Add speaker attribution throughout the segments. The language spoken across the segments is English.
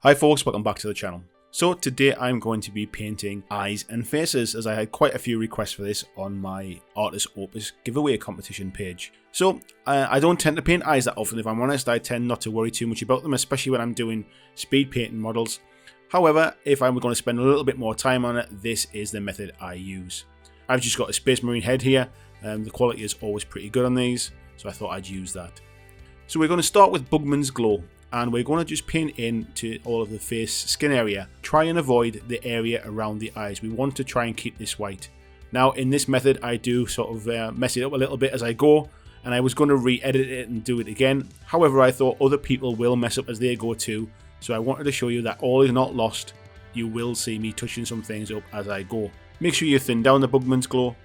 Speaker 1: Hi folks, welcome back to the channel. So today I'm going to be painting eyes and faces, as I had quite a few requests for this on my Artist Opus giveaway competition page. So I don't tend to paint eyes that often, if I'm honest. I tend not to worry too much about them, especially when I'm doing speed painting models. However, if I'm going to spend a little bit more time on it, this is the method I use. I've just got a Space Marine head here, and the quality is always pretty good on these, so I thought I'd use that. So we're going to start with Bugman's Glow, and we're going to just paint into all of the face skin area. Try and avoid the area around the eyes. We want to try and keep this white. Now in this method I do sort of mess it up a little bit as I go, and I was going to re-edit it and do it again. However, I thought other people will mess up as they go too, so I wanted to show you that all is not lost. You will see me touching some things up as I go. Make sure you thin down the Bugman's Glow,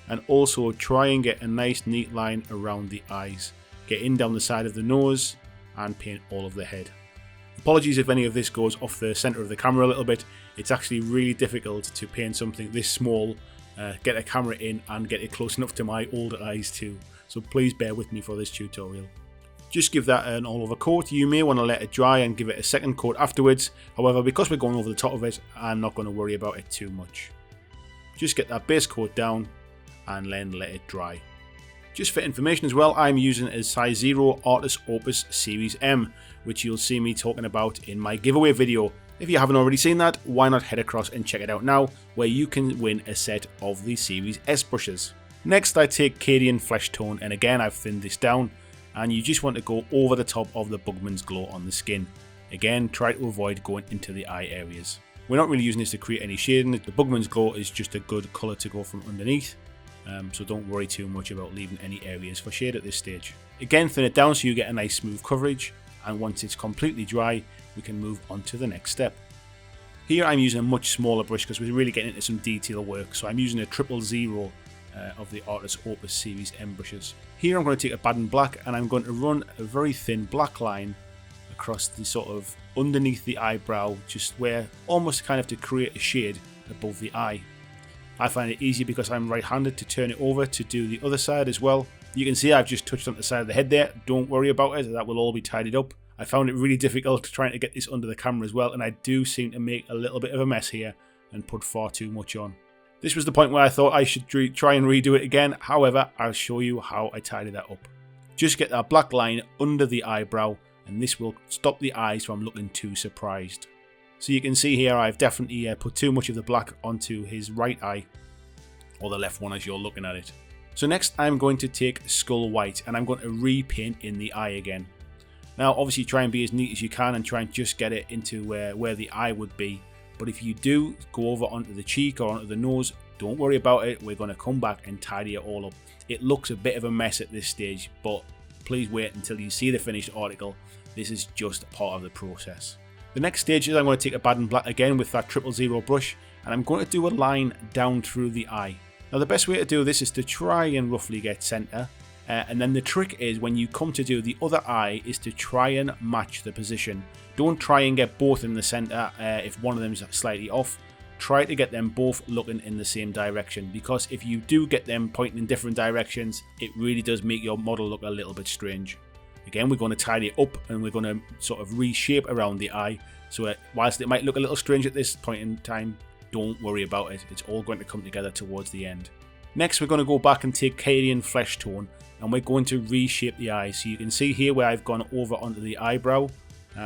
Speaker 1: and also try and get a nice neat line around the eyes. Get in down the side of the nose and paint all of the head. Apologies if any of this goes off the center of the camera a little bit. It's actually really difficult to paint something this small, get a camera in and get it close enough to my older eyes too. So please bear with me for this tutorial. Just give that an all over coat. You may want to let it dry and give it a second coat afterwards. However, because we're going over the top of it, I'm not going to worry about it too much. Just get that base coat down and then let it dry. Just for information as well, I'm using a size 0 Artist Opus Series M, which you'll see me talking about in my giveaway video. If you haven't already seen that, why not head across and check it out now, where you can win a set of the Series S brushes. Next I take Cadian Flesh Tone, and again I've thinned this down, and you just want to go over the top of the Bugman's Glow on the skin. Again, try to avoid going into the eye areas. We're not really using this to create any shading. The Bugman's Glow is just a good colour to go from underneath. So don't worry too much about leaving any areas for shade at this stage. Again, thin it down so you get a nice smooth coverage, and once it's completely dry we can move on to the next step. Here I'm using a much smaller brush because we're really getting into some detail work, so I'm using a 000 of the Artist Opus Series M brushes. Here I'm going to take a Baden Black and I'm going to run a very thin black line across the sort of underneath the eyebrow, just where almost kind of to create a shade above the eye. I find it easy because I'm right-handed to turn it over to do the other side as well. You can see I've just touched on the side of the head there. Don't worry about it, that will all be tidied up. I found it really difficult trying to get this under the camera as well, and I do seem to make a little bit of a mess here and put far too much on. This was the point where I thought I should try and redo it again. However, I'll show you how I tidy that up. Just get that black line under the eyebrow, and this will stop the eyes from looking too surprised. So you can see here I've definitely put too much of the black onto his right eye, or the left one as you're looking at it. So next I'm going to take Skull White and I'm going to repaint in the eye again. Now obviously try and be as neat as you can and try and just get it into where the eye would be. But if you do go over onto the cheek or onto the nose, don't worry about it. We're going to come back and tidy it all up. It looks a bit of a mess at this stage, but please wait until you see the finished article. This is just part of the process. The next stage is I'm going to take a Baden Black again with that 000 brush, and I'm going to do a line down through the eye. Now the best way to do this is to try and roughly get centre, and then the trick is when you come to do the other eye is to try and match the position. Don't try and get both in the centre if one of them is slightly off. Try to get them both looking in the same direction, because if you do get them pointing in different directions, it really does make your model look a little bit strange. Again, we're going to tidy it up and we're going to sort of reshape around the eye, so whilst it might look a little strange at this point in time, don't worry about it. It's all going to come together towards the end. Next, we're going to go back and take Cadian Flesh Tone, and we're going to reshape the eye. So you can see here where I've gone over onto the eyebrow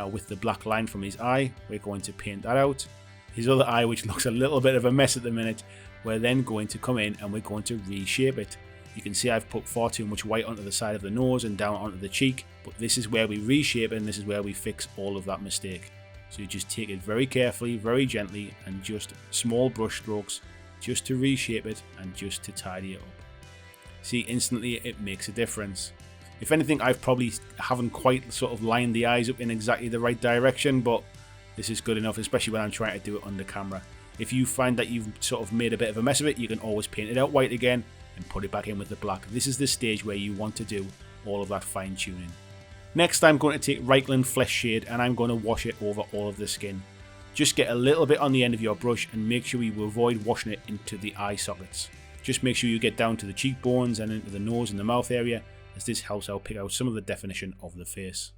Speaker 1: with the black line from his eye. We're going to paint that out. His other eye, which looks a little bit of a mess at the minute, we're then going to come in and we're going to reshape it. You can see I've put far too much white onto the side of the nose and down onto the cheek, but this is where we reshape it and this is where we fix all of that mistake. So you just take it very carefully, very gently, and just small brush strokes just to reshape it and just to tidy it up. See, instantly it makes a difference. If anything, I probably haven't quite sort of lined the eyes up in exactly the right direction, but this is good enough, especially when I'm trying to do it under camera. If you find that you've sort of made a bit of a mess of it, you can always paint it out white again and put it back in with the black. This is the stage where you want to do all of that fine tuning. Next, I'm going to take Reichland Flesh Shade and I'm going to wash it over all of the skin. Just get a little bit on the end of your brush and make sure you avoid washing it into the eye sockets. Just make sure you get down to the cheekbones and into the nose and the mouth area, as this helps out pick out some of the definition of the face.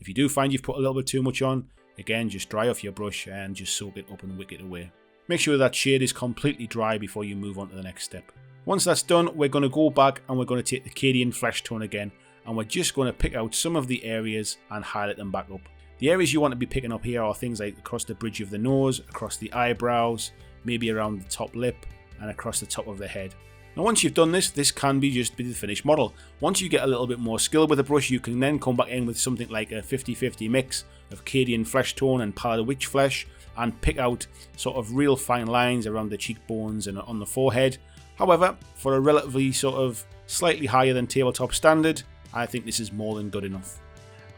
Speaker 1: If you do find you've put a little bit too much on, Again, just dry off your brush and just soak it up and wick it away. Make sure that shade is completely dry before you move on to the next step. Once that's done, we're going to go back and we're going to take the Cadian Flesh Tone again, and we're just going to pick out some of the areas and highlight them back up. The areas you want to be picking up here are things like across the bridge of the nose, across the eyebrows, maybe around the top lip, and across the top of the head. Now once you've done this, this can be just the finished model. Once you get a little bit more skill with the brush, you can then come back in with something like a 50-50 mix of Cadian Flesh Tone and Pallid Witch Flesh, and pick out sort of real fine lines around the cheekbones and on the forehead. However, for a relatively sort of slightly higher than tabletop standard, I think this is more than good enough.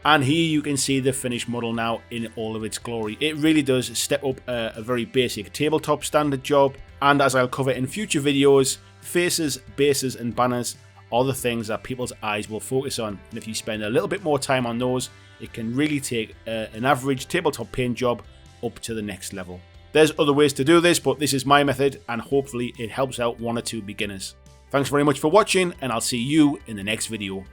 Speaker 1: And here you can see the finished model now in all of its glory. It really does step up a very basic tabletop standard job, and as I'll cover in future videos, faces, bases and banners are the things that people's eyes will focus on, and if you spend a little bit more time on those, it can really take an average tabletop paint job up to the next level. There's other ways to do this, but this is my method, and hopefully it helps out one or two beginners. Thanks very much for watching, and I'll see you in the next video.